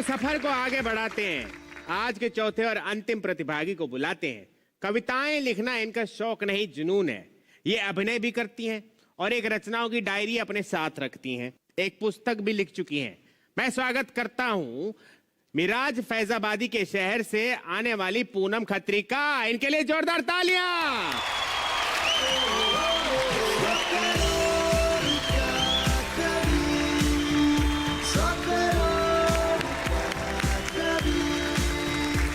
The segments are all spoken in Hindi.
सफर को आगे बढ़ाते हैं। आज के चौथे और अंतिम प्रतिभागी को बुलाते हैं। कविताएं लिखना इनका शौक नहीं, जुनून है। ये अभिनय भी करती हैं और एक रचनाओं की डायरी अपने साथ रखती हैं। एक पुस्तक भी लिख चुकी हैं। मैं स्वागत करता हूं मिराज फैजाबादी के शहर से आने वाली पूनम खत्री का। इनके लिए जोरदार तालियां।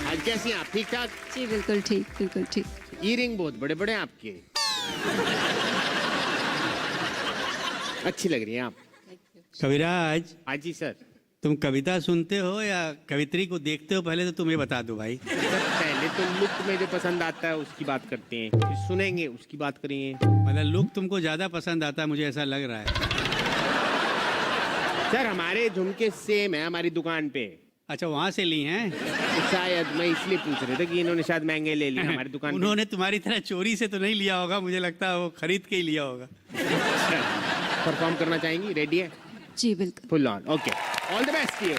आज कैसी हैं आप? ठीक ठाक? जी बिल्कुल ठीक, बिल्कुल ठीक। ईयरिंग बहुत बड़े बड़े हैं आपके। अच्छी लग रही हैं आप। कविराज, हाँ जी सर। तुम कविता सुनते हो या कवित्री को देखते हो? पहले तो तुम्हें बता दो भाई। पहले तो लुक में जो पसंद आता है उसकी बात करते हैं, फिर सुनेंगे उसकी बात करेंगे। मतलब लुक तुमको ज्यादा पसंद आता है, मुझे ऐसा लग रहा है। सर हमारे झुमके सेम है हमारी दुकान पे। अच्छा, वहाँ से ली हैं? तो शायद मैं इसलिए पूछ रहे थे कि इन्होंने शायद महंगे ले लिए हमारी दुकान पे। उन्होंने तुम्हारी तरह चोरी से तो नहीं लिया होगा, मुझे लगता है वो खरीद के ही लिया होगा। परफॉर्म करना चाहेंगी? रेडी है? जी बिल्कुल। Full on. Okay, all the best to you.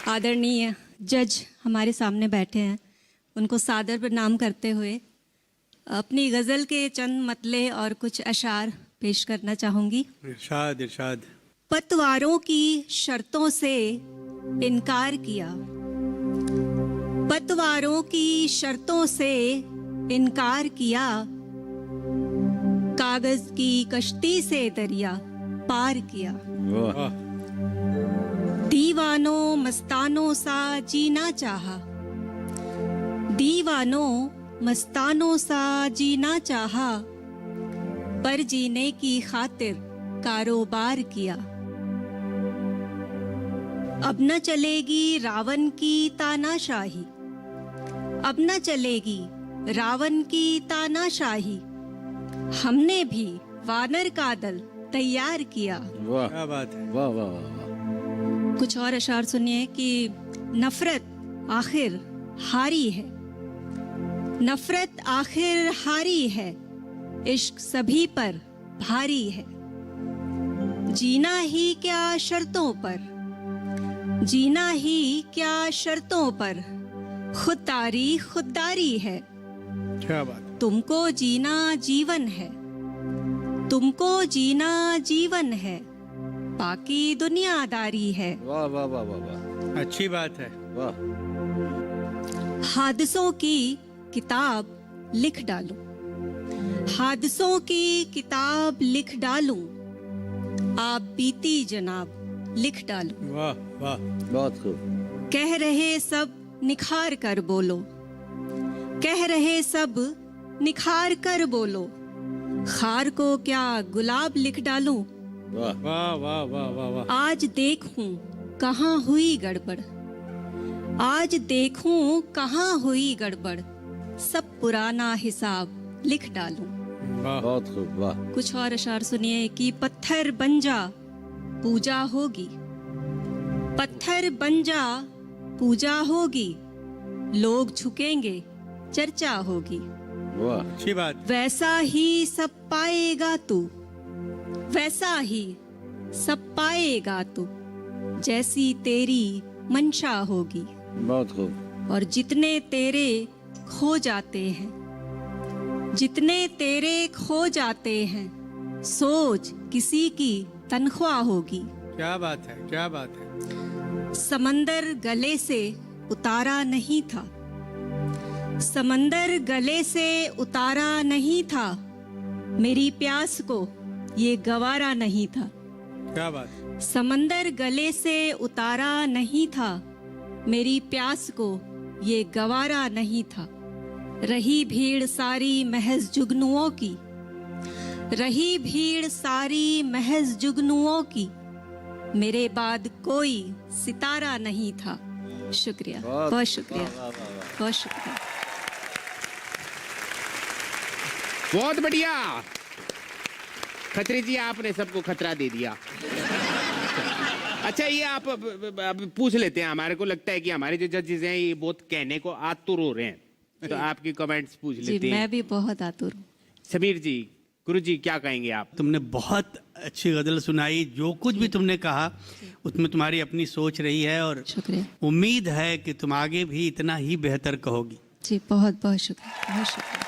आदरणीय जज हमारे सामने बैठे हैं, उनको सादर प्रणाम करते हुए अपनी गज़ल के चंद मतले और कुछ अशार पेश करना चाहूँगी। इरशाद इरशाद। पतवारों की शर्तों से इनकार किया, पतवारों की शर्तों से इनकार किया, कागज की कश्ती से दरिया पार किया। वाह। दीवानों मस्तानों सा जीना चाहा, दीवानों मस्तानों सा जीना चाहा, पर जीने की खातिर कारोबार किया। अब न चलेगी रावण की तानाशाही, अब न चलेगी रावण की तानाशाही, हमने भी वानर का दल तैयार किया। वाह, क्या बात है। वाह वाह वाह। कुछ और अशार सुनिए कि नफरत आखिर हारी है, नफरत आखिर हारी है, इश्क सभी पर भारी है। जीना ही क्या शर्तों पर, जीना ही क्या शर्तों पर, खुददारी है। क्या बात। तुमको जीना जीवन है, तुमको जीना जीवन है, बाकी दुनियादारी है। वाह वाह वाह वाह वाह। अच्छी बात है। वाह। हादसों की किताब लिख डालूं, हादसों की किताब लिख डालूं, आप बीती जनाब लिख डालूं। वाह वाह। बहुत खूब। कह रहे सब निखार कर बोलो, कह रहे सब निखार कर बोलो, खार को क्या गुलाब लिख डालूं। वाह वाह वाह वाह वाह वाह। आज देखूं कहाँ हुई गड़बड़, आज देखूं कहाँ हुई गड़बड़, सब पुराना हिसाब लिख डालूं। वाह। बहुत खूब। वाह। कुछ और अशार सुनिए कि पत्थर बन जा पूजा होगी, पत्थर बन जा पूजा होगी, लोग झुकेंगे चर्चा होगी। वाह। अच्छी बात। वैसा ही सब पाएगा तू, वैसा ही सब पाएगा तू, जैसी तेरी मंशा होगी। बहुत खूब। और जितने तेरे खो जाते हैं, जितने तेरे खो जाते हैं, सोच किसी की तनख्वाह होगी। क्या बात है, क्या बात है। समंदर गले से उतारा नहीं था, समंदर गले से उतारा नहीं था, मेरी प्यास को ये गवारा नहीं था। क्या बात। समंदर गले से उतारा नहीं था, मेरी प्यास को ये गवारा नहीं था। रही भीड़ सारी महज जुगनुओं की, रही भीड़ सारी महज जुगनुओं की, मेरे बाद कोई सितारा नहीं था। शुक्रिया, बहुत शुक्रिया, बहुत शुक्रिया। बहुत बढ़िया खत्री जी, आपने सबको खतरा दे दिया। अच्छा ये आप अब पूछ लेते हैं। हमारे को लगता है कि हमारे जो जजेस हैं ये बहुत कहने को आतुर हो रहे हैं, तो आपकी कमेंट्स पूछ जी लेते हैं। मैं भी बहुत आतुर हूँ। समीर जी गुरुजी क्या कहेंगे आप? तुमने बहुत अच्छी गजल सुनाई। जो कुछ भी तुमने कहा उसमें तुम्हारी अपनी सोच रही है और शुक्रिया उम्मीद है कि तुम आगे भी इतना ही बेहतर कहोगी। जी, बहुत बहुत शुक्रिया, बहुत शुक्रिया।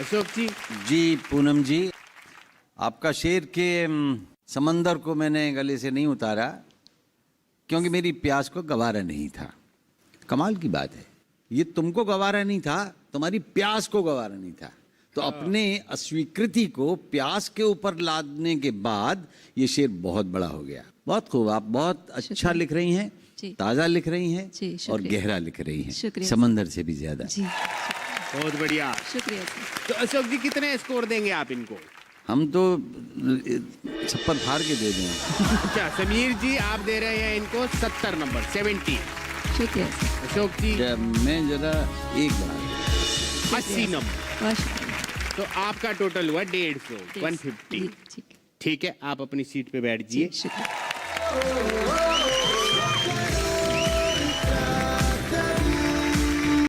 अशोक जी, जी पूनम जी, आपका शेर के समंदर को मैंने गले से नहीं उतारा क्योंकि मेरी प्यास को गवारा नहीं था। कमाल की बात है, ये तुमको गवारा नहीं था, तुम्हारी प्यास को गवारा नहीं था। तो अपने अस्वीकृति को प्यास के ऊपर लादने के बाद ये शेर बहुत बड़ा हो गया। बहुत खूब, आप बहुत अच्छा लिख रही हैं, जी। ताज़ा लिख रही हैं जी, और शुक्रिया। गहरा लिख रही हैं, शुक्रिया। समंदर से भी ज्यादा। जी, बहुत बढ़िया। शुक्रिया सर। तो अशोक जी कितने स्कोर देंगे आप इनको? हम तो छप्पर फाड़ के दे दें। अच्छा, समीर जी आप दे रहे हैं इनको 70 नंबर, 70। शुक्रिया सर। अशोक जी मैं जरा एक बार 80 नंबर। बहुत शुक्रिया। तो आपका टोटल हुआ 150, 150। जी, ठीक है। ठीक है, आप अपनी सीट पे बैठ जी, जाइए। शुक्रिया।